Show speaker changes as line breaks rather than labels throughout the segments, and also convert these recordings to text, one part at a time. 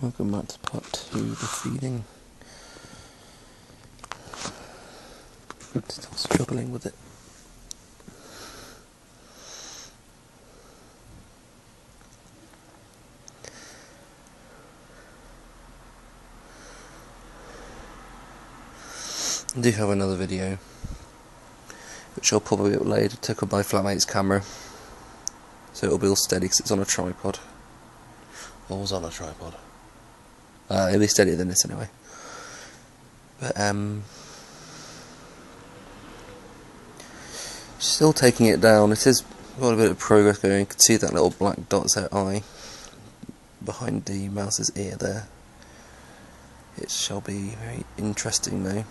Welcome back to part 2 of the feeding. Still struggling with it. I do have another video, which I'll probably upload. I took on my flatmate's camera, so it'll be all steady because it's on a tripod. Or was on a tripod. It'll be steadier than this anyway. But still taking it down. It has got a bit of progress going. You can see that little black dot's her eye behind the mouse's ear there. It shall be very interesting though. You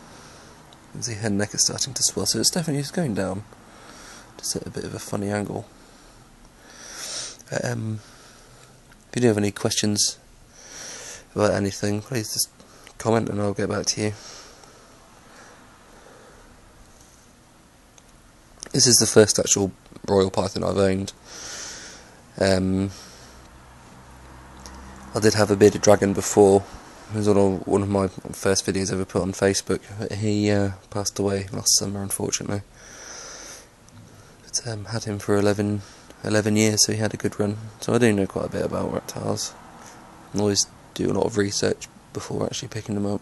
can see her neck is starting to swell, so it's definitely just going down. Just at a bit of a funny angle. If you do have any questions about anything, please just comment and I'll get back to you. This is the first actual royal python I've owned. I did have a bearded dragon before. It was on one of my first videos I ever put on Facebook. He passed away last summer, unfortunately. But had him for 11 years, so he had a good run. So I do know quite a bit about reptiles. I always do a lot of research before actually picking them up.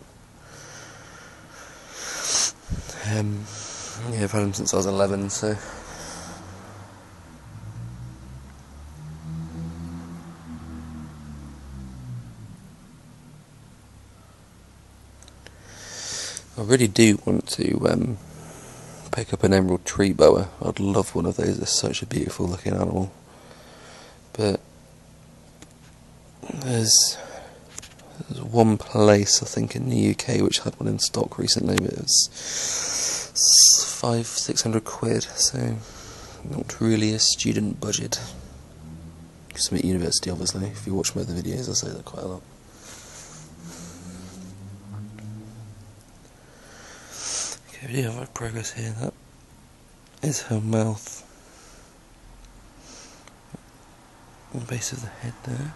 Yeah, I've had him since I was 11, so... I really do want to pick up an emerald tree boa. I'd love one of those. They're such a beautiful looking animal. But there's one place I think in the UK which had one in stock recently, but it was 500-600 quid, so not really a student budget. Because I'm at university, obviously. If you watch my other videos, I say that quite a lot. Okay, we do have progress here. That is her mouth. On the base of the head there.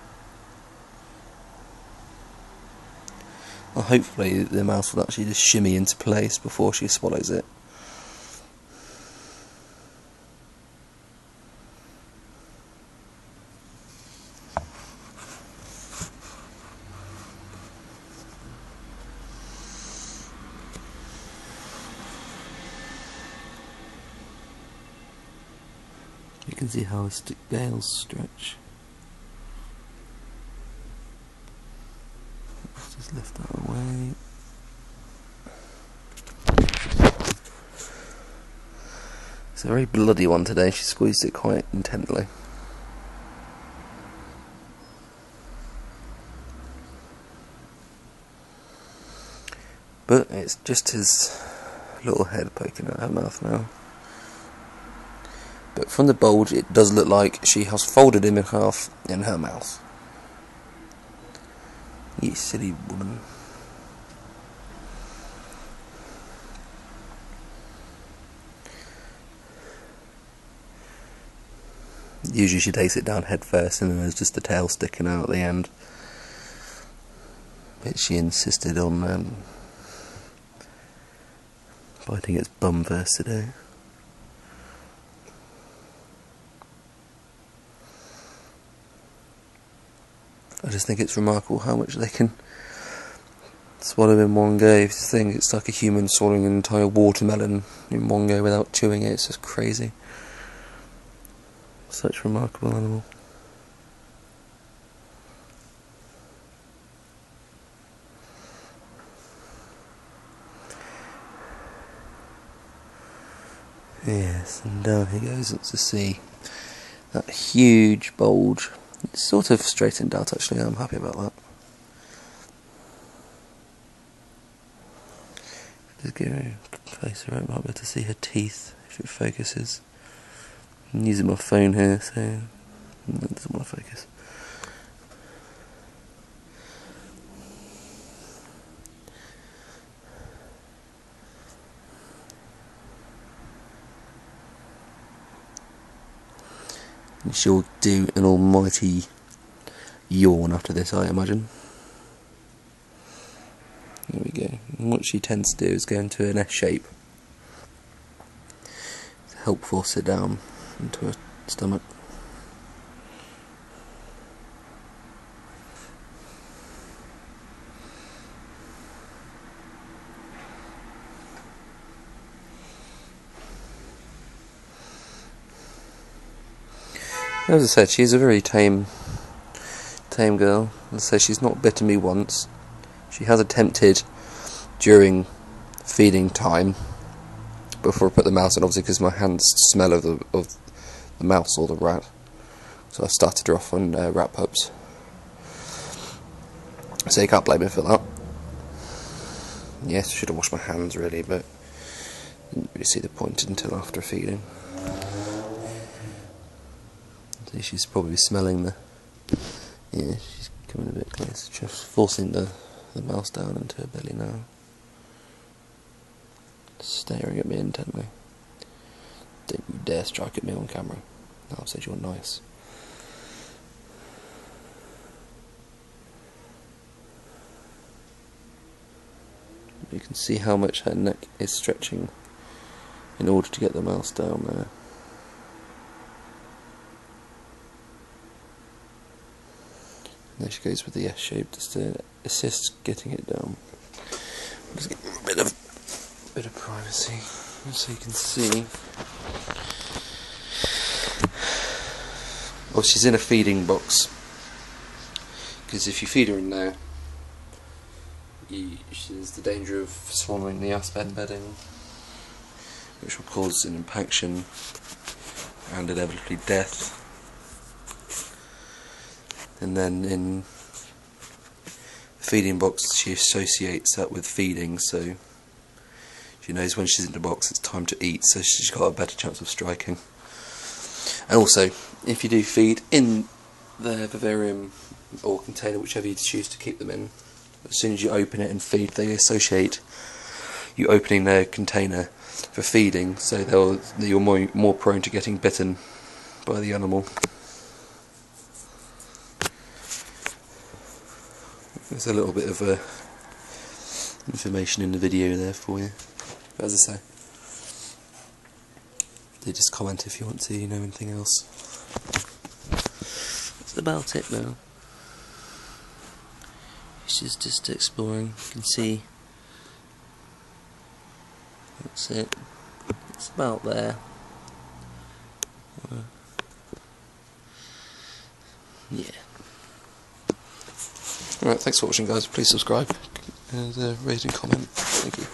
Well, hopefully the mouth will actually just shimmy into place before she swallows it. You can see how the scales stretch. Let's just lift that away. It's a very bloody one today. She squeezed it quite intently. But it's just his little head poking out her mouth now. But from the bulge it does look like she has folded him in half in her mouth. You silly woman. Usually she takes it down head first and then there's just the tail sticking out at the end. But she insisted on biting its bum first today. I just think it's remarkable how much they can swallow in one go. If you think it's like a human swallowing an entire watermelon in one go without chewing it, it's just crazy. Such a remarkable animal. Yes, and down he goes to see that huge bulge. It's sort of straightened out actually, I'm happy about that. Just go closer, I might be able to see her teeth if it focuses. I'm using my phone here, so it doesn't want to focus. And she'll do an almighty yawn after this, I imagine. There we go. And what she tends to do is go into an S shape to help force it down into her stomach. As I said, she's a very tame girl. As I say, she's not bitten me once. She has attempted during feeding time, before I put the mouse in, obviously because my hands smell of the mouse or the rat. So I started her off on rat pups. So you can't blame me for that. Yes, I should have washed my hands really, but didn't really see the point until after feeding. See, she's probably smelling the... Yeah, she's coming a bit close. Just forcing the mouse down into her belly now. Staring at me intently. Don't you dare strike at me on camera. I'll say you're nice. You can see how much her neck is stretching in order to get the mouse down there. There she goes with the S shape just to assist getting it down. Just get a bit of privacy so you can see. Oh, she's in a feeding box, because if you feed her in there, there's the danger of swallowing the aspen bedding, which will cause an impaction and inevitably death. And then in the feeding box, she associates that with feeding, so she knows when she's in the box it's time to eat, so she's got a better chance of striking. And also, if you do feed in the vivarium or container, whichever you choose to keep them in, as soon as you open it and feed, they associate you opening their container for feeding, so you're more prone to getting bitten by the animal. There's a little bit of information in the video there for you. But as I say, do just comment if you want to know anything else. That's about it now. She's just exploring. You can see. That's it. It's about there. Yeah. Alright, thanks for watching guys, please subscribe and rate and comment, thank you.